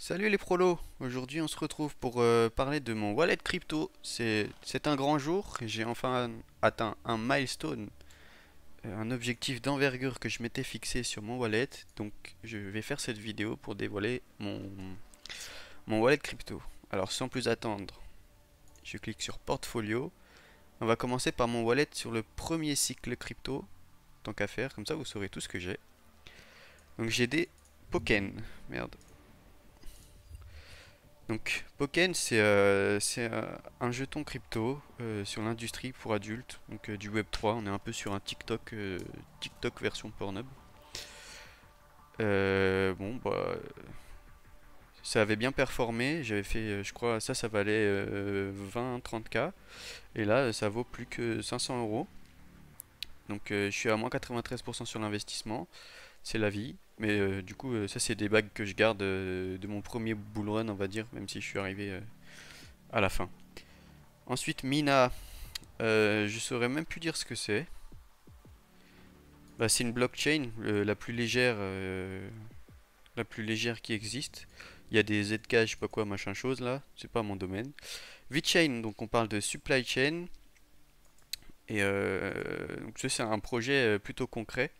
Salut les prolos, aujourd'hui on se retrouve pour parler de mon wallet crypto. C'est un grand jour, j'ai enfin atteint un milestone, un objectif d'envergure que je m'étais fixé sur mon wallet. Donc je vais faire cette vidéo pour dévoiler mon wallet crypto. Alors sans plus attendre, je clique sur portfolio. On va commencer par mon wallet sur le premier cycle crypto, tant qu'à faire, comme ça vous saurez tout ce que j'ai. Donc j'ai des Poken, merde. Donc, Poken, c'est un jeton crypto sur l'industrie pour adultes, donc du Web3. On est un peu sur un TikTok, TikTok version Pornhub. Bon, bah, ça avait bien performé. J'avais fait, je crois, ça valait 20-30K. Et là, ça vaut plus que 500 euros. Donc, je suis à moins 93% sur l'investissement. C'est la vie. Mais du coup, ça, c'est des bagues que je garde de mon premier bull run, on va dire, même si je suis arrivé à la fin. Ensuite, Mina, je saurais même plus dire ce que c'est. Bah, c'est une blockchain la plus légère qui existe. Il y a des ZK, je sais pas quoi, machin chose là. C'est pas mon domaine. VeChain, donc on parle de supply chain. Et donc ça, c'est un projet plutôt concret.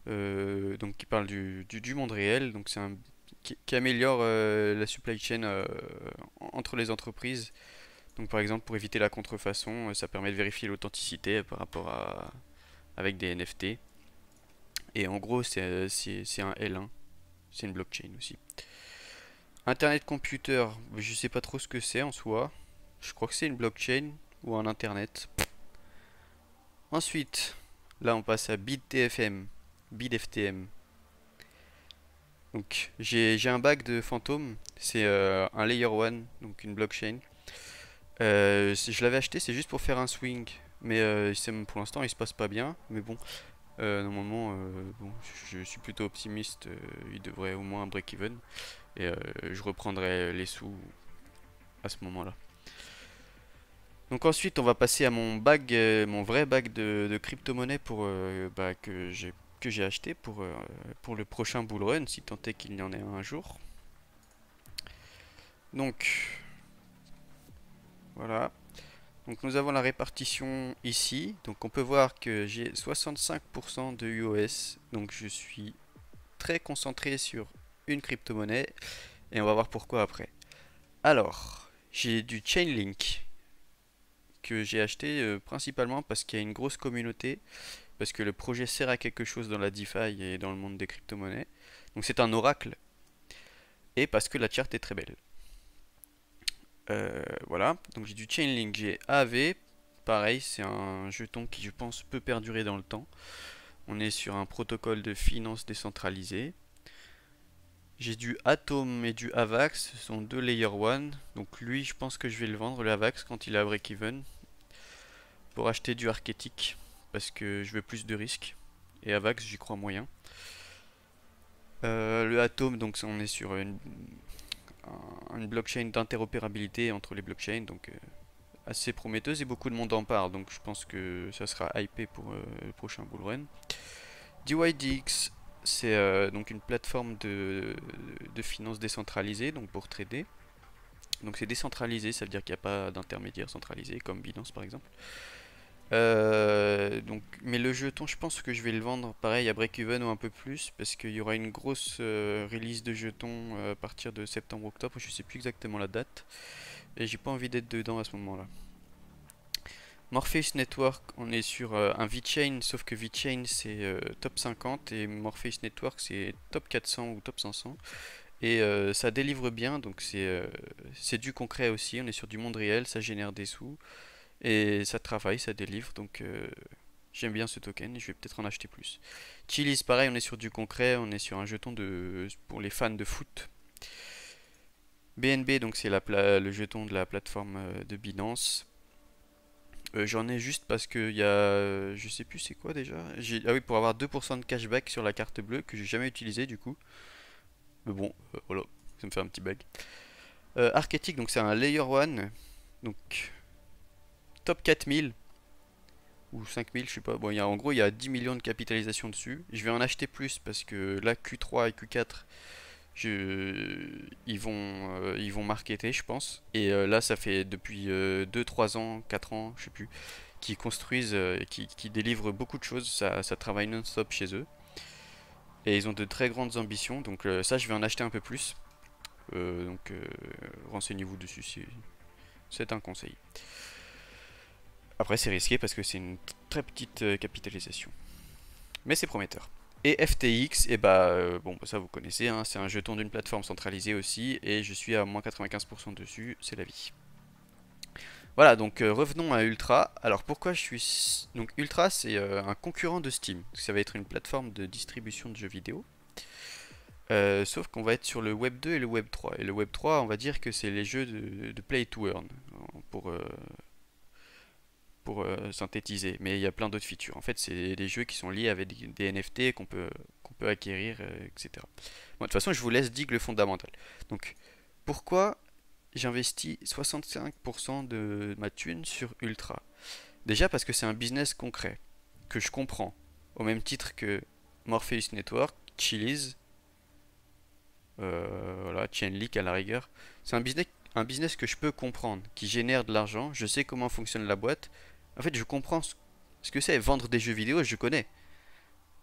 Donc qui parle du monde réel. Donc c'est un qui améliore la supply chain entre les entreprises. Donc par exemple pour éviter la contrefaçon, ça permet de vérifier l'authenticité par rapport à avec des NFT. Et en gros, c'est un L1. C'est une blockchain aussi. Internet Computer, je sais pas trop ce que c'est en soi. Je crois que c'est une blockchain ou un internet. Ensuite, là on passe à BitTFM. BitFTM. Donc j'ai un bac de fantôme. C'est un layer 1, donc une blockchain. Je l'avais acheté, c'est juste pour faire un swing. Mais pour l'instant il se passe pas bien. Mais bon, normalement, bon, je suis plutôt optimiste. Il devrait au moins break-even. Et je reprendrai les sous à ce moment-là. Donc ensuite, on va passer à mon vrai bac de crypto-monnaie bah, que j'ai acheté pour le prochain bull run, si tant est qu'il y en ait un jour. Donc voilà. Donc nous avons la répartition ici. Donc on peut voir que j'ai 65% de UOS. Donc je suis très concentré sur une crypto-monnaie et on va voir pourquoi après. Alors, j'ai du Chainlink que j'ai acheté principalement parce qu'il y a une grosse communauté, parce que le projet sert à quelque chose dans la DeFi et dans le monde des crypto-monnaies. Donc c'est un oracle et parce que la charte est très belle. Voilà, donc j'ai du Chainlink, j'ai AV, pareil, c'est un jeton qui je pense peut perdurer dans le temps. On est sur un protocole de finance décentralisée. J'ai du Atom et du Avax, ce sont deux layer 1. Donc lui, je pense que je vais le vendre, le Avax, quand il est à break-even, pour acheter du Archétype, parce que je veux plus de risques. Et Avax, j'y crois moyen. Le Atom, donc on est sur une blockchain d'interopérabilité entre les blockchains, donc assez prometteuse et beaucoup de monde en parle, donc je pense que ça sera hypé pour le prochain bull run. DYDX, c'est donc une plateforme de finance décentralisée, donc pour trader. Donc c'est décentralisé, ça veut dire qu'il n'y a pas d'intermédiaire centralisé, comme Binance par exemple. Mais le jeton, je pense que je vais le vendre pareil à break-even ou un peu plus, parce qu'il y aura une grosse release de jetons à partir de septembre-octobre, je sais plus exactement la date, et j'ai pas envie d'être dedans à ce moment-là. Morpheus Network, on est sur un VeChain, sauf que VeChain c'est top 50 et Morpheus Network c'est top 400 ou top 500. Et ça délivre bien, donc c'est du concret aussi, on est sur du monde réel, ça génère des sous. Et ça travaille, ça délivre, donc j'aime bien ce token et je vais peut-être en acheter plus. Chiliz, pareil, on est sur du concret, on est sur un jeton pour les fans de foot. BNB, donc c'est le jeton de la plateforme de Binance. J'en ai juste parce que il y a, je sais plus c'est quoi déjà. Ah oui, pour avoir 2% de cashback sur la carte bleue que j'ai jamais utilisé du coup. Mais bon, voilà, ça me fait un petit bug. Archétype, donc c'est un layer 1, donc top 4000 ou 5000, je sais pas. Bon, en gros, il y a 10 millions de capitalisation dessus. Je vais en acheter plus parce que là, Q3 et Q4, Ils vont marketer, je pense. Et là, ça fait depuis 2, 3 ans, 4 ans, je sais plus, qu'ils construisent, qui délivrent beaucoup de choses. Ça travaille non-stop chez eux. Et ils ont de très grandes ambitions. Donc ça, je vais en acheter un peu plus. Renseignez-vous dessus, c'est un conseil. Après, c'est risqué parce que c'est une très petite capitalisation. Mais c'est prometteur. Et FTX, et bon, ça vous connaissez, hein, c'est un jeton d'une plateforme centralisée aussi, et je suis à moins 95% dessus, c'est la vie. Voilà, donc revenons à Ultra. Alors pourquoi je suis... Donc Ultra, c'est un concurrent de Steam. Ça va être une plateforme de distribution de jeux vidéo. Sauf qu'on va être sur le Web 2 et le Web 3. Et le Web 3, on va dire que c'est les jeux de Play to Earn, pour, euh, pour synthétiser. Mais il y a plein d'autres features. En fait, c'est des jeux qui sont liés avec des NFT qu'on peut acquérir, etc. Bon, de toute façon, je vous laisse dire le fondamental. Donc, pourquoi j'investis 65% de ma thune sur Ultra? Déjà parce que c'est un business concret, que je comprends. Au même titre que Morpheus Network, Chiliz, voilà, Chainlink à la rigueur. C'est un business que je peux comprendre, qui génère de l'argent. Je sais comment fonctionne la boîte. En fait, je comprends ce que c'est. Vendre des jeux vidéo, je connais.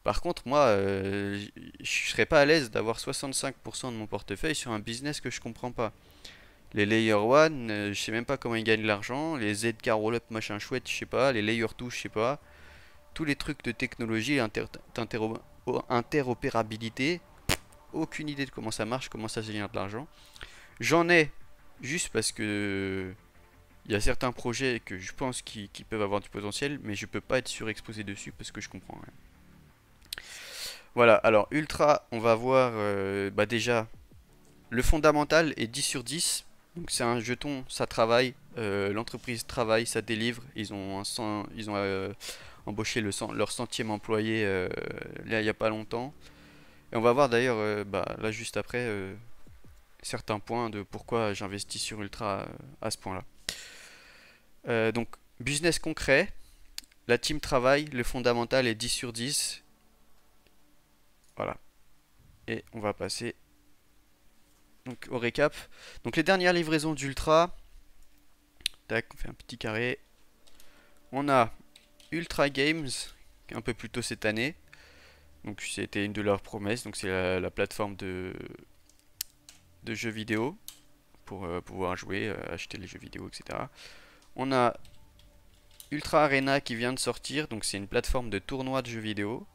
Par contre, moi, je serais pas à l'aise d'avoir 65% de mon portefeuille sur un business que je comprends pas. Les Layer 1, je sais même pas comment ils gagnent de l'argent. Les ZK Rollup machin chouette, je sais pas. Les Layer 2, je sais pas. Tous les trucs de technologie, interopérabilité, aucune idée de comment ça marche, comment ça génère de l'argent. J'en ai juste parce que il y a certains projets que je pense qui peuvent avoir du potentiel, mais je peux pas être surexposé dessus parce que je comprends rien. Voilà, alors Ultra, on va voir déjà le fondamental est 10 sur 10. Donc c'est un jeton, ça travaille, l'entreprise travaille, ça délivre. Ils ont embauché leur centième employé là il n'y a pas longtemps. Et on va voir d'ailleurs là juste après certains points de pourquoi j'investis sur Ultra à ce point-là. Donc business concret, la team travaille, le fondamental est 10 sur 10. Voilà. Et on va passer donc au récap. Donc les dernières livraisons d'Ultra. Tac, on fait un petit carré. On a Ultra Games, un peu plus tôt cette année. Donc c'était une de leurs promesses. Donc c'est la plateforme de jeux vidéo pour pouvoir jouer, acheter les jeux vidéo, etc. On a Ultra Arena qui vient de sortir. Donc c'est une plateforme de tournoi de jeux vidéo.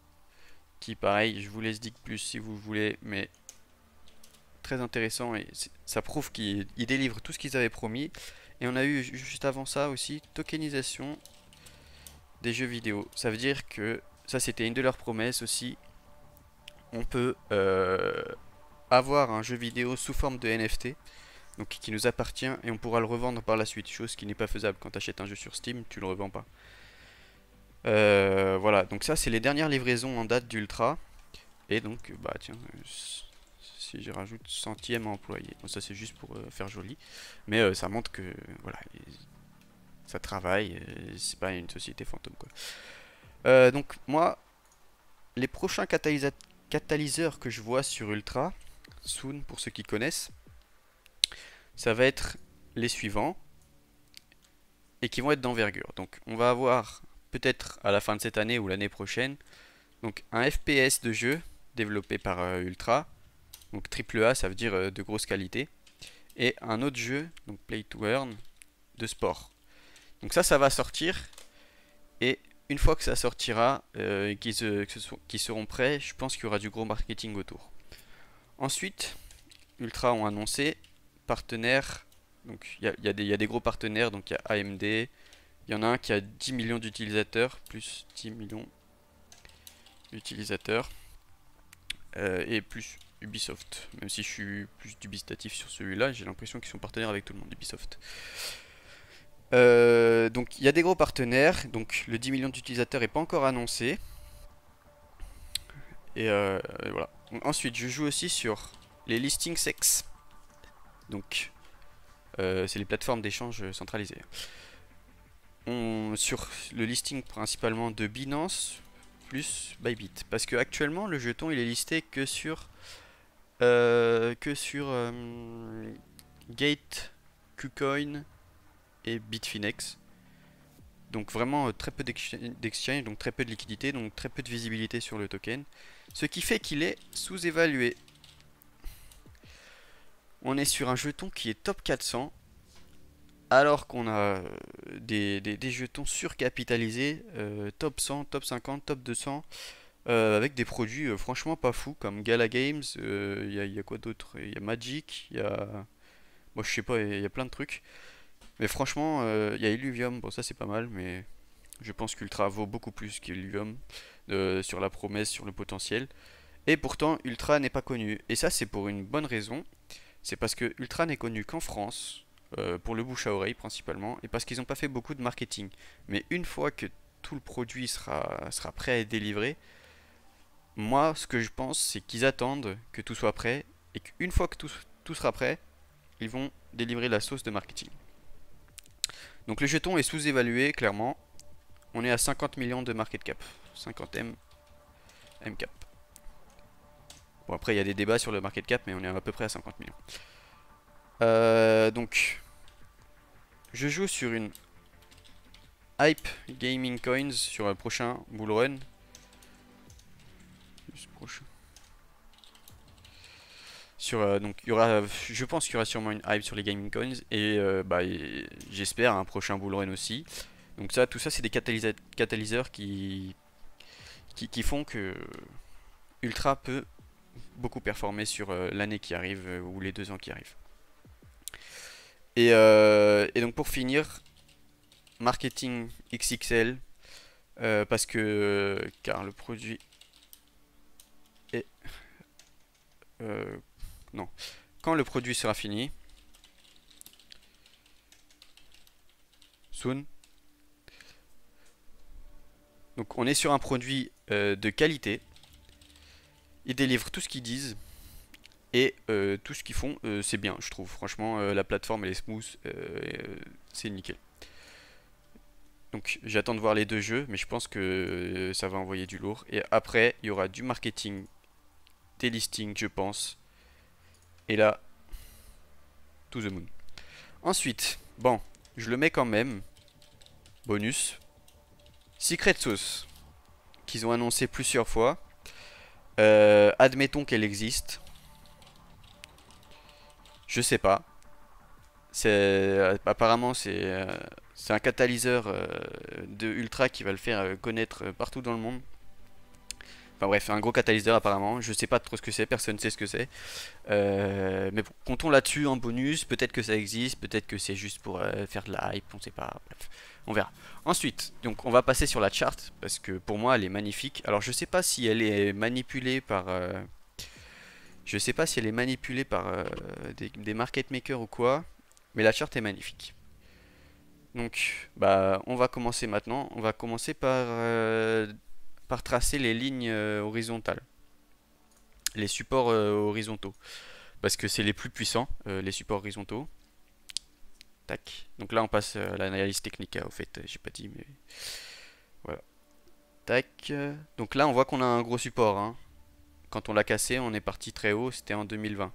Qui pareil, je vous laisse dire plus si vous voulez, mais très intéressant et ça prouve qu'ils délivrent tout ce qu'ils avaient promis. Et on a eu juste avant ça aussi tokenisation des jeux vidéo. Ça veut dire que ça c'était une de leurs promesses aussi. On peut avoir un jeu vidéo sous forme de NFT, donc qui nous appartient et on pourra le revendre par la suite, chose qui n'est pas faisable quand tu achètes un jeu sur Steam, tu le revends pas. Voilà, donc ça c'est les dernières livraisons en date d'Ultra. Et donc, bah tiens, si je rajoute centième employé, bon, ça c'est juste pour faire joli, mais ça montre que voilà, ça travaille, c'est pas une société fantôme quoi. Donc moi, les prochains catalyseurs que je vois sur Ultra, Soon pour ceux qui connaissent, ça va être les suivants et qui vont être d'envergure. Donc on va avoir peut-être à la fin de cette année ou l'année prochaine, donc un FPS de jeu développé par Ultra. Donc AAA, ça veut dire de grosse qualité. Et un autre jeu, donc Play to Earn, de sport. Donc ça va sortir. Et une fois que ça sortira, qu'ils seront prêts, je pense qu'il y aura du gros marketing autour. Ensuite, Ultra ont annoncé partenaires. Donc il y a des gros partenaires. Donc il y a AMD. Il y en a un qui a 10 millions d'utilisateurs. Plus 10 millions d'utilisateurs. Et plus Ubisoft. Même si je suis plus dubitatif sur celui-là, j'ai l'impression qu'ils sont partenaires avec tout le monde, Ubisoft. Donc il y a des gros partenaires, donc le 10 millions d'utilisateurs n'est pas encore annoncé. Et voilà. Donc, ensuite, je joue aussi sur les listings sex. Donc c'est les plateformes d'échange centralisées. Sur le listing principalement de Binance plus Bybit. Parce que actuellement le jeton il est listé que sur que sur Gate, KuCoin et Bitfinex. Donc vraiment très peu d'exchange, donc très peu de liquidité, donc très peu de visibilité sur le token. Ce qui fait qu'il est sous-évalué. On est sur un jeton qui est top 400, alors qu'on a des jetons surcapitalisés, top 100, top 50, top 200, avec des produits franchement pas fous, comme Gala Games, y a quoi d'autre? Il y a Magic, il y a... Moi je sais pas, il y a plein de trucs. Mais franchement, il y a Illuvium, bon ça c'est pas mal, mais je pense qu'Ultra vaut beaucoup plus qu'Illuvium sur la promesse, sur le potentiel. Et pourtant, Ultra n'est pas connu. Et ça, c'est pour une bonne raison. C'est parce que Ultra n'est connu qu'en France, pour le bouche à oreille principalement, et parce qu'ils n'ont pas fait beaucoup de marketing. Mais une fois que tout le produit sera prêt à être délivré, moi, ce que je pense, c'est qu'ils attendent que tout soit prêt, et qu'une fois que tout sera prêt, ils vont délivrer la sauce de marketing. Donc le jeton est sous-évalué, clairement. On est à 50 millions de market cap. 50 M cap. Bon, après, il y a des débats sur le market cap, mais on est à peu près à 50 millions. Donc, je joue sur une Hype Gaming Coins sur le prochain bull run. Donc, il y aura, je pense qu'il y aura sûrement une hype sur les gaming coins et j'espère un prochain bull run aussi. Donc ça, tout ça, c'est des catalyseurs qui font que Ultra peut beaucoup performer sur l'année qui arrive ou les 2 ans qui arrivent. Et donc pour finir, marketing XXL, parce que car le produit est non, quand le produit sera fini, soon. Donc on est sur un produit de qualité. Ils délivrent tout ce qu'ils disent. Et tout ce qu'ils font, c'est bien, je trouve. Franchement, la plateforme elle est smooth, c'est nickel. Donc j'attends de voir les 2 jeux, mais je pense que ça va envoyer du lourd. Et après, il y aura du marketing, des listings, je pense. Et là, to the moon. Ensuite, bon, je le mets quand même. Bonus. Secret Sauce, qu'ils ont annoncé plusieurs fois. Admettons qu'elle existe. Je sais pas. Apparemment c'est un catalyseur de Ultra qui va le faire connaître partout dans le monde. Enfin bref, un gros catalyseur apparemment. Je sais pas trop ce que c'est, personne ne sait ce que c'est. Mais bon, comptons là-dessus en bonus. Peut-être que ça existe, peut-être que c'est juste pour faire de la hype, on sait pas. Bref, on verra. Ensuite, donc on va passer sur la chart parce que pour moi elle est magnifique. Alors je sais pas si elle est manipulée par je sais pas si elle est manipulée par des market makers ou quoi, mais la chart est magnifique. Donc, bah, on va commencer maintenant. On va commencer par tracer les lignes horizontales, les supports horizontaux, parce que c'est les plus puissants, les supports horizontaux. Tac. Donc là, on passe à l'analyse technique. Au fait, j'ai pas dit, mais voilà. Tac. Donc là, on voit qu'on a un gros support, hein. Quand on l'a cassé, on est parti très haut. C'était en 2020.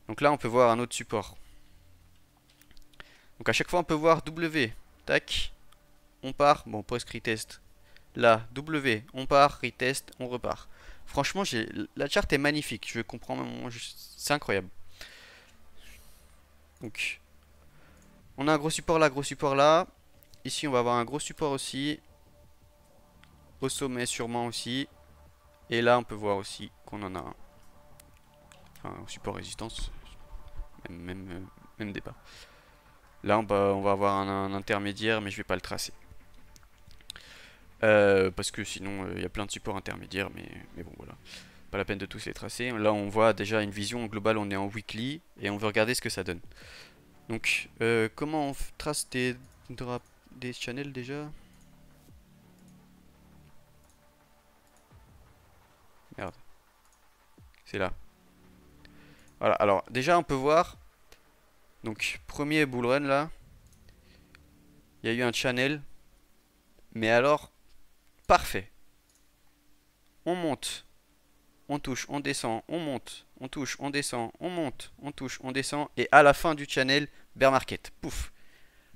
Donc là, on peut voir un autre support. Donc à chaque fois, on peut voir W. Tac. On part. Bon, post-retest. Là, W. On part, retest, on repart. Franchement, la charte est magnifique. Je comprends. C'est incroyable. Donc, on a un gros support là, gros support là. Ici, on va avoir un gros support aussi. Au sommet, sûrement aussi. Et là, on peut voir aussi qu'on en a un. Enfin, support résistance. Même débat. Là, on va avoir un intermédiaire, mais je vais pas le tracer. Parce que sinon, il y a plein de supports intermédiaires, mais bon, voilà. Pas la peine de tous les tracer. Là, on voit déjà une vision globale, on est en weekly, et on veut regarder ce que ça donne. Donc, comment on trace des channels déjà? Merde. C'est là. Voilà, alors, déjà, on peut voir. Donc, premier bull run là. Il y a eu un channel. Mais alors, parfait. On monte on touche, on descend, on monte, on touche, on descend, on monte, on touche, on descend, et à la fin du channel, bear market. Pouf.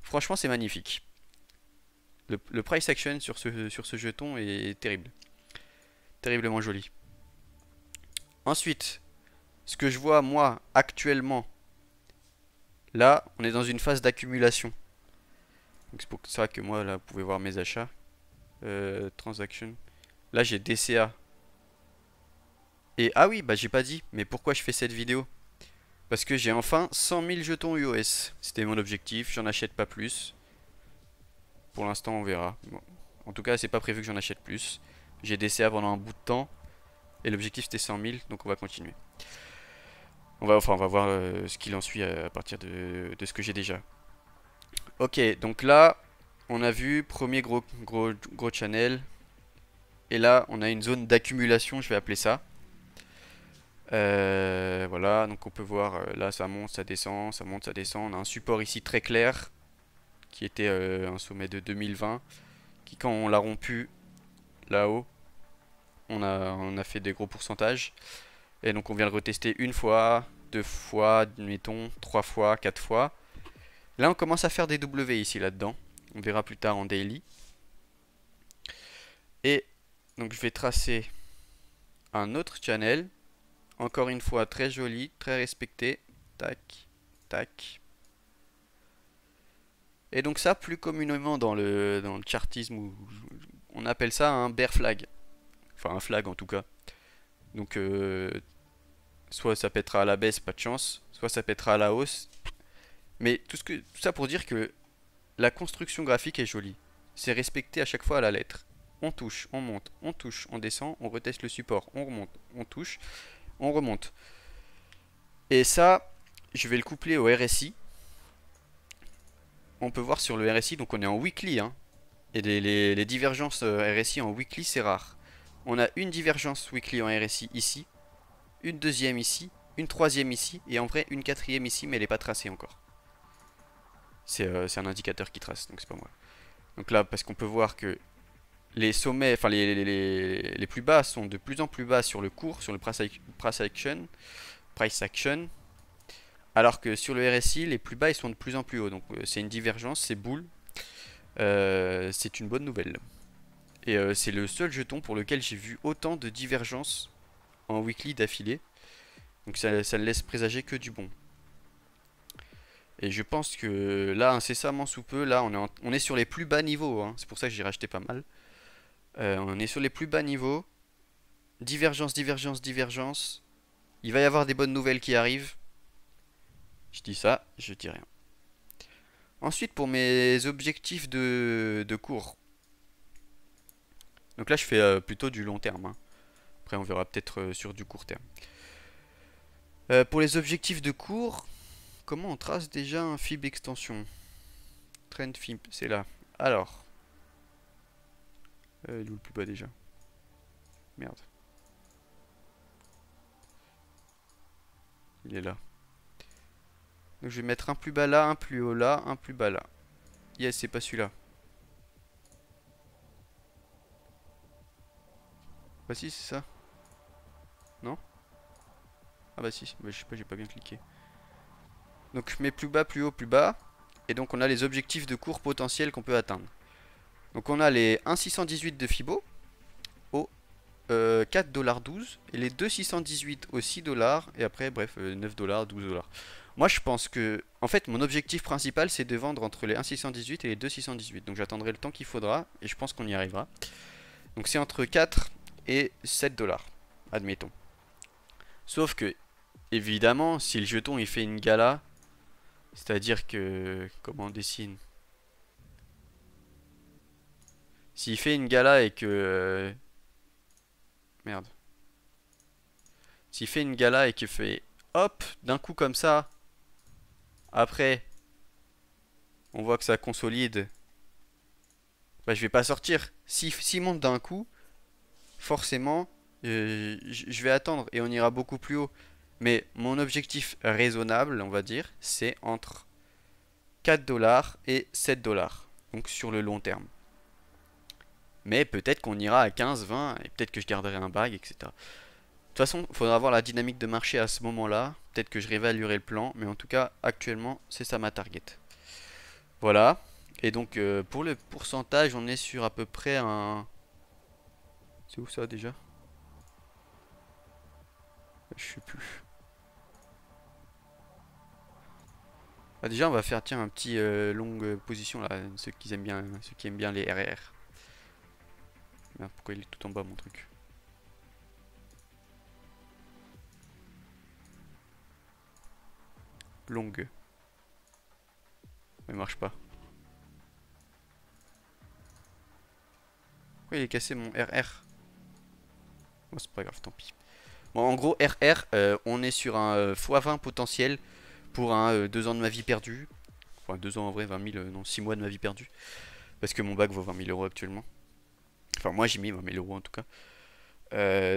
Franchement, c'est magnifique. Le price action sur ce jeton est terrible. Terriblement joli. Ensuite, ce que je vois moi actuellement, là, on est dans une phase d'accumulation. Donc c'est pour ça que moi, là, vous pouvez voir mes achats. Transaction. Là, j'ai DCA. Et ah oui, bah j'ai pas dit, mais pourquoi je fais cette vidéo? Parce que j'ai enfin 100 000 jetons UOS. C'était mon objectif, j'en achète pas plus. Pour l'instant, on verra. Bon. En tout cas, c'est pas prévu que j'en achète plus. J'ai DCA pendant un bout de temps. Et l'objectif c'était 100 000, donc on va continuer. On va voir ce qu'il en suit à partir de ce que j'ai déjà. Ok, donc là, on a vu premier gros channel. Et là, on a une zone d'accumulation, je vais appeler ça. Voilà, donc on peut voir, là ça monte, ça descend, ça monte, ça descend. On a un support ici très clair, qui était un sommet de 2020, qui quand on l'a rompu là-haut, on a fait des gros pourcentages. Et donc on vient le retester une fois, deux fois, mettons, trois fois, quatre fois. Là on commence à faire des W ici là-dedans. On verra plus tard en daily. Et donc je vais tracer un autre channel. Encore une fois très joli, très respecté. Tac, tac. Et donc ça plus communément dans le chartisme, on appelle ça un bear flag. Enfin un flag en tout cas. Donc soit ça pètera à la baisse, pas de chance, soit ça pètera à la hausse. Mais tout ça pour dire que la construction graphique est jolie. C'est respecté à chaque fois à la lettre. On touche, on monte, on touche, on descend, on reteste le support, on remonte, on touche, on remonte. Et ça, je vais le coupler au RSI. On peut voir sur le RSI, donc on est en weekly, hein. Et les divergences RSI en weekly, c'est rare. On a une divergence weekly en RSI ici, une deuxième ici, une troisième ici, et en vrai une quatrième ici, mais elle n'est pas tracée encore. C'est un indicateur qui trace, donc c'est pas moi. Donc là, parce qu'on peut voir que les sommets, enfin les plus bas sont de plus en plus bas sur le cours, sur le price action, alors que sur le RSI, les plus bas ils sont de plus en plus haut. Donc c'est une divergence, c'est boule. C'est une bonne nouvelle. Et c'est le seul jeton pour lequel j'ai vu autant de divergences en weekly d'affilée. Donc ça ne laisse présager que du bon. Et je pense que là, incessamment sous peu, là on est sur les plus bas niveaux, hein. C'est pour ça que j'ai racheté pas mal. On est sur les plus bas niveaux. Divergence, divergence, divergence. Il va y avoir des bonnes nouvelles qui arrivent. Je dis ça, je dis rien. Ensuite, pour mes objectifs de cours. Donc là, je fais plutôt du long terme, hein. Après, on verra peut-être sur du court terme. Pour les objectifs de cours, comment on trace déjà un FIB extension? Trend FIB, c'est là. Alors. Il est où le plus bas déjà? Merde. Il est là. Donc je vais mettre un plus bas là, un plus haut là, un plus bas là. Yes, c'est pas celui-là. Bah si, c'est ça. Non? Ah bah si, bah, je sais pas, j'ai pas bien cliqué. Donc je mets plus bas, plus haut, plus bas. Et donc on a les objectifs de cours potentiels qu'on peut atteindre. Donc on a les 1,618 de Fibo au 4,12$ et les 2,618 au 6$. Et après, bref, 9$, 12$. Moi je pense que, en fait, mon objectif principal c'est de vendre entre les 1,618 et les 2,618. Donc j'attendrai le temps qu'il faudra et je pense qu'on y arrivera. Donc c'est entre 4 et 7$, admettons. Sauf que, évidemment, si le jeton il fait une gala, c'est-à-dire que, comment on dessine? S'il fait une gala et que... merde. S'il fait une gala et qu'il fait hop, d'un coup comme ça, après, on voit que ça consolide, bah je vais pas sortir. S'il monte d'un coup, forcément, je vais attendre et on ira beaucoup plus haut. Mais mon objectif raisonnable, on va dire, c'est entre 4$ et 7$. Donc sur le long terme. Mais peut-être qu'on ira à 15, 20, et peut-être que je garderai un bag, etc. toute façon, il faudra voir la dynamique de marché à ce moment-là. Peut-être que je réévaluerai le plan, mais en tout cas, actuellement, c'est ça ma target. Voilà. Et donc, pour le pourcentage, on est sur à peu près un... C'est où ça déjà? Je sais plus. Ah, déjà, on va faire, tiens, un petit longue position là, ceux qui aiment bien les RR. Merde, pourquoi il est tout en bas mon truc? Longue. Il marche pas. Pourquoi il est cassé mon RR? Bon, c'est pas grave, tant pis. Bon, en gros, RR, on est sur un x20 potentiel pour un 2 ans de ma vie perdue. Enfin, 2 ans en vrai, 20 000, non, 6 mois de ma vie perdue. Parce que mon bac vaut 20 000 euros actuellement. Enfin, moi j'ai mis 20 000 euros en tout cas.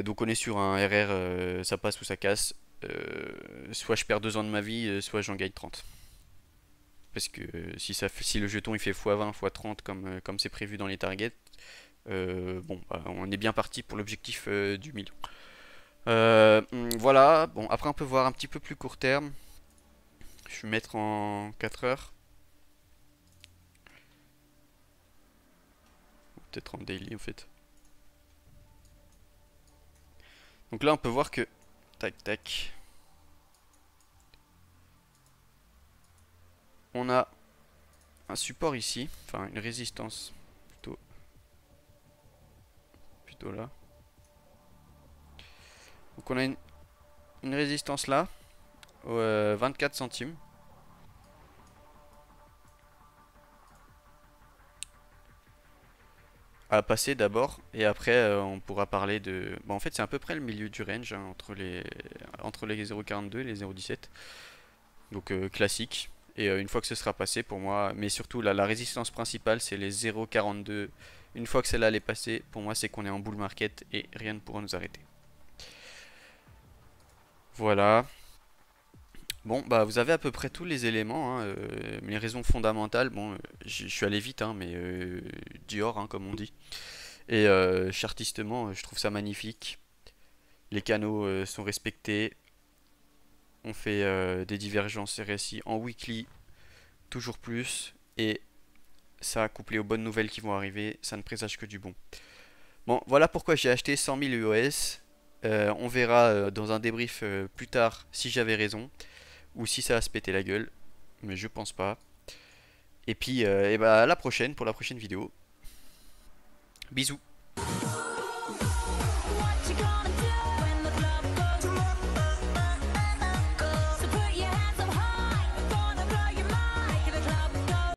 Donc on est sur un RR, ça passe ou ça casse. Soit je perds 2 ans de ma vie, soit j'en gagne 30. Parce que si le jeton il fait x20, x30 comme c'est prévu dans les targets, bon, bah, on est bien parti pour l'objectif du million. Voilà, bon, après on peut voir un petit peu plus court terme. Je vais mettre en 4 heures. Peut-être en daily en fait. Donc là on peut voir que... Tac tac. On a un support ici. Enfin une résistance. Plutôt, plutôt là. Donc on a une résistance là. 24 centimes. À passer d'abord. Et après on pourra parler de... Bon en fait c'est à peu près le milieu du range hein, entre les 0,42 et les 0,17. Donc classique. Et une fois que ce sera passé pour moi, mais surtout là, la résistance principale c'est les 0,42. Une fois que celle-là elle est passée, pour moi c'est qu'on est en bull market et rien ne pourra nous arrêter. Voilà. Bon, bah vous avez à peu près tous les éléments, hein, les raisons fondamentales. Bon, je suis allé vite, hein, mais Dior, hein, comme on dit. Et chartistement, je trouve ça magnifique. Les canaux sont respectés. On fait des divergences RSI en weekly, toujours plus. Et ça, couplé aux bonnes nouvelles qui vont arriver, ça ne présage que du bon. Bon, voilà pourquoi j'ai acheté 100 000 EOS. On verra dans un débrief plus tard si j'avais raison ou si ça va se péter la gueule. Mais je pense pas. Et puis, et bah, à la prochaine pour la prochaine vidéo. Bisous.